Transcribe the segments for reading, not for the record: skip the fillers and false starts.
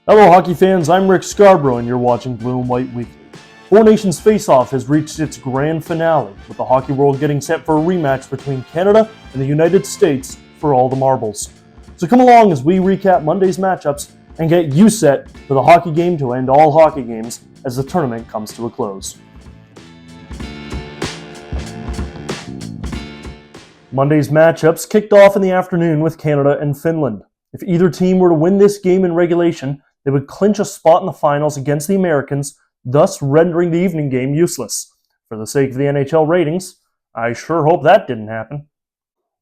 Hello, hockey fans. I'm Rick Scarborough, and you're watching Blue and White Weekly. Four Nations Face-Off has reached its grand finale, with the hockey world getting set for a rematch between Canada and the United States for all the marbles. So come along as we recap Monday's matchups and get you set for the hockey game to end all hockey games as the tournament comes to a close. Monday's matchups kicked off in the afternoon with Canada and Finland. If either team were to win this game in regulation, they would clinch a spot in the finals against the Americans, thus rendering the evening game useless. For the sake of the NHL ratings, I sure hope that didn't happen.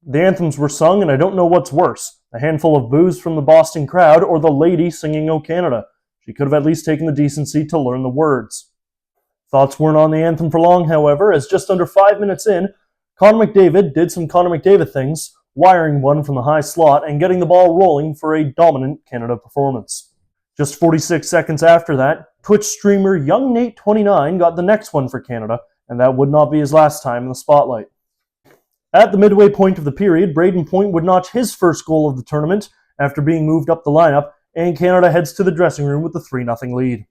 The anthems were sung, and I don't know what's worse, a handful of boos from the Boston crowd or the lady singing "O Canada." She could have at least taken the decency to learn the words. Thoughts weren't on the anthem for long, however, as just under 5 minutes in, Connor McDavid did some Connor McDavid things, wiring one from the high slot and getting the ball rolling for a dominant Canada performance. Just 46 seconds after that, Twitch streamer Young Nate 29 got the next one for Canada, and that would not be his last time in the spotlight. At the midway point of the period, Brayden Point would notch his first goal of the tournament after being moved up the lineup, and Canada heads to the dressing room with a 3-0 lead.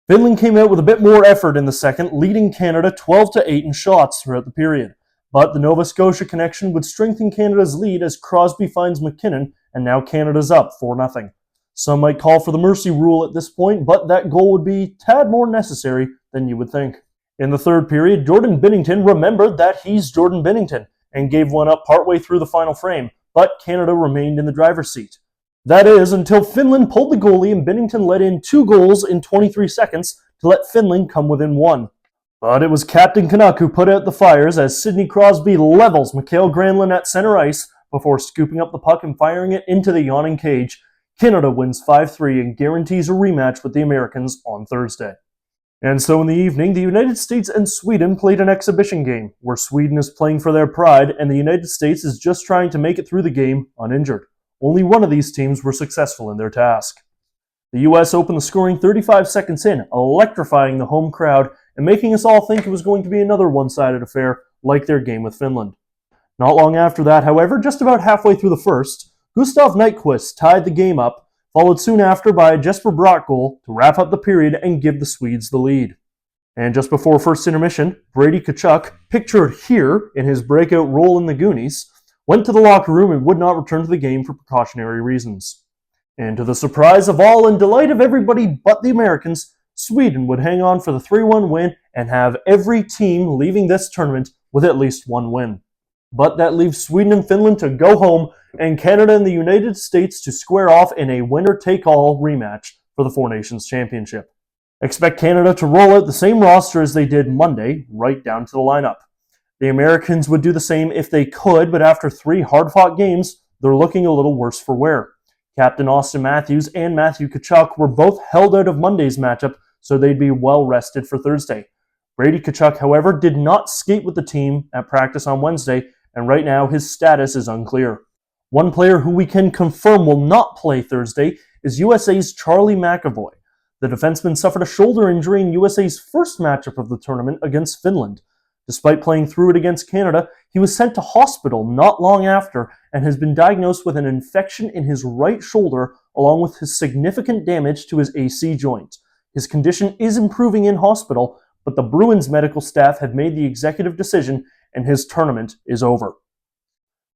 Finland came out with a bit more effort in the second, leading Canada 12-8 in shots throughout the period. But the Nova Scotia connection would strengthen Canada's lead as Crosby finds McKinnon, and now Canada's up 4-0. Some might call for the mercy rule at this point, but that goal would be a tad more necessary than you would think. In the third period, Jordan Binnington remembered that he's Jordan Binnington and gave one up partway through the final frame, but Canada remained in the driver's seat. That is, until Finland pulled the goalie and Binnington let in 2 goals in 23 seconds to let Finland come within 1. But it was Captain Canuck who put out the fires as Sidney Crosby levels Mikael Granlund at center ice before scooping up the puck and firing it into the yawning cage. Canada wins 5-3 and guarantees a rematch with the Americans on Thursday. And so in the evening, the United States and Sweden played an exhibition game, where Sweden is playing for their pride and the United States is just trying to make it through the game uninjured. Only one of these teams were successful in their task. The US opened the scoring 35 seconds in, electrifying the home crowd and making us all think it was going to be another one-sided affair like their game with Finland. Not long after that, however, just about halfway through the first, Gustav Nyquist tied the game up, followed soon after by a Jesper Bratt goal to wrap up the period and give the Swedes the lead. And just before first intermission, Brady Tkachuk, pictured here in his breakout role in the Goonies, went to the locker room and would not return to the game for precautionary reasons. And to the surprise of all and delight of everybody but the Americans, Sweden would hang on for the 3-1 win and have every team leaving this tournament with at least one win. But that leaves Sweden and Finland to go home and Canada and the United States to square off in a winner-take-all rematch for the Four Nations Championship. Expect Canada to roll out the same roster as they did Monday, right down to the lineup. The Americans would do the same if they could, but after 3 hard-fought games, they're looking a little worse for wear. Captain Austin Matthews and Matthew Tkachuk were both held out of Monday's matchup, so they'd be well rested for Thursday. Brady Tkachuk, however, did not skate with the team at practice on Wednesday, and right now his status is unclear. One player who we can confirm will not play Thursday is USA's Charlie McAvoy. The defenseman suffered a shoulder injury in USA's first matchup of the tournament against Finland. Despite playing through it against Canada, he was sent to hospital not long after and has been diagnosed with an infection in his right shoulder along with his significant damage to his AC joint. His condition is improving in hospital, but the Bruins medical staff have made the executive decision and his tournament is over.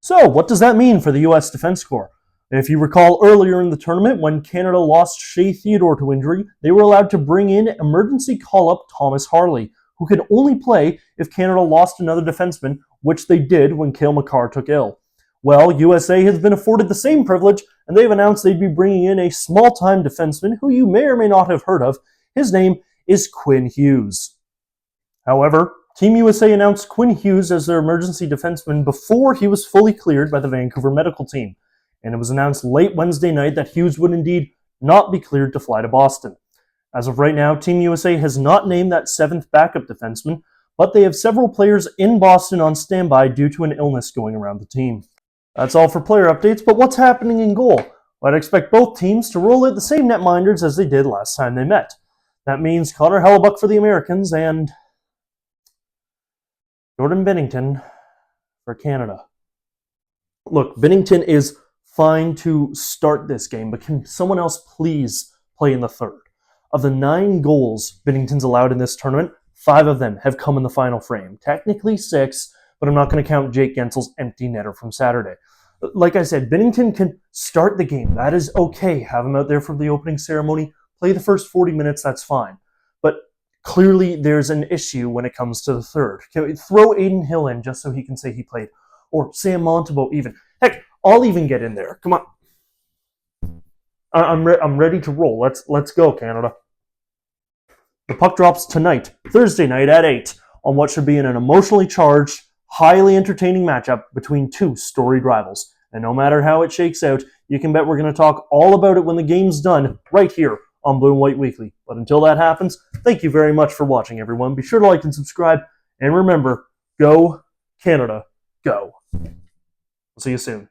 So, what does that mean for the U.S. Defense Corps? If you recall earlier in the tournament, when Canada lost Shea Theodore to injury, they were allowed to bring in emergency call-up Thomas Harley, who could only play if Canada lost another defenseman, which they did when Cale Makar took ill. Well, USA has been afforded the same privilege, and they've announced they'd be bringing in a small-time defenseman who you may or may not have heard of. His name is Quinn Hughes. However, Team USA announced Quinn Hughes as their emergency defenseman before he was fully cleared by the Vancouver medical team, and it was announced late Wednesday night that Hughes would indeed not be cleared to fly to Boston. As of right now, Team USA has not named that 7th backup defenseman, but they have several players in Boston on standby due to an illness going around the team. That's all for player updates, but what's happening in goal? Well, I'd expect both teams to roll out the same netminders as they did last time they met. That means Connor Hellebuyck for the Americans and Jordan Binnington for Canada. Look, Binnington is fine to start this game, but can someone else please play in the third. Of the 9 goals Binnington's allowed in this tournament, 5 of them have come in the final frame. Technically 6, but I'm not going to count Jake Gensel's empty netter from Saturday. Like I said, Binnington can start the game. That is okay. Have him out there for the opening ceremony. Play the first 40 minutes, that's fine. But clearly there's an issue when it comes to the third. Throw Aiden Hill in just so he can say he played. Or Sam Montembeault even. Heck, I'll even get in there. Come on. I'm ready to roll. Let's go, Canada. The puck drops tonight, Thursday night at 8, on what should be an emotionally charged, highly entertaining matchup between 2 storied rivals. And no matter how it shakes out, you can bet we're going to talk all about it when the game's done, right here on Blue and White Weekly. But until that happens, thank you very much for watching, everyone. Be sure to like and subscribe, and remember, go Canada, go. See you soon.